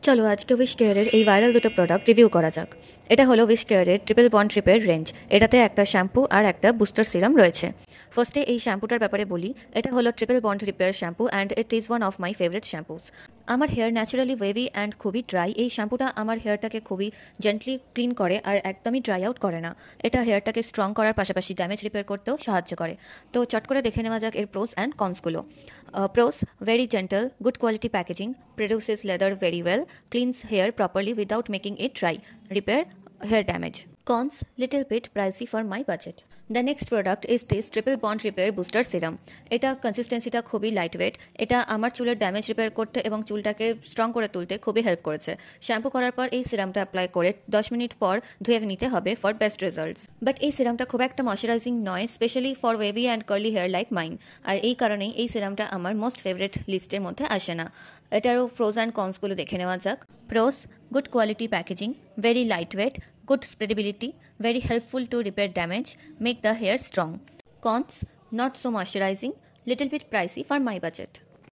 চলো আজকে উইশ কেয়ারের এই ভাইরাল দুটো প্রোডাক্ট রিভিউ করা যাক। এটা হলো উইশ কেয়ারের ট্রিপল বন্ড রিপেয়ার রেঞ্জ। এটাতে একটা শ্যাম্পু আর একটা বুস্টার সিরাম রয়েছে। ফার্স্টে এই শ্যাম্পুটার ব্যাপারে বলি। এটা হলো triple bond repair shampoo and it is one of my favourite shampoos. আমার হেয়ার ন্যাচারালি ওয়েভি অ্যান্ড খুবই ড্রাই। এই শ্যাম্পুটা আমার হেয়ারটাকে খুবই জেন্টলি ক্লিন করে আর একদমই ড্রাই আউট করে না। এটা হেয়ারটাকে স্ট্রং করার পাশাপাশি ড্যামেজ রিপেয়ার করতেও সাহায্য করে। তো চট করে দেখে নেওয়া যাক এর প্রোস and কনসগুলো। Pros: very gentle, good quality packaging, produces leather very well, cleans hair properly without making it dry, repair hair damage. Cons: little bit pricey for my budget. The next product is this triple bond repair booster serum. এটা কনসিস্টেন্সিটা খুবই light weight. এটা আমার চুলের damage repair করতে এবং চুলটাকে strong করে তুলতে খুবই হেল্প করেছে। শ্যাম্পু করার পর এই সিরামটা অ্যাপ্লাই করে 10 মিনিট পর ধুয়ে নিতে হবে ফর বেস্ট রেজাল্টস। বাট এই সিরামটা খুব একটা ময়শ্চারাইজিং নয়, specially for wavy and curly hair like mine. আর এই কারণেই এই সিরামটা আমার মোস্ট ফেভারিট লিস্টের মধ্যে আসে না। এটারও প্রোজ অ্যান্ড কনসগুলো দেখে নেওয়া যাক। প্রোস: good quality packaging, very lightweight, good spreadability, very helpful to repair damage, make the hair strong. Cons: not so moisturizing, little bit pricey for my budget.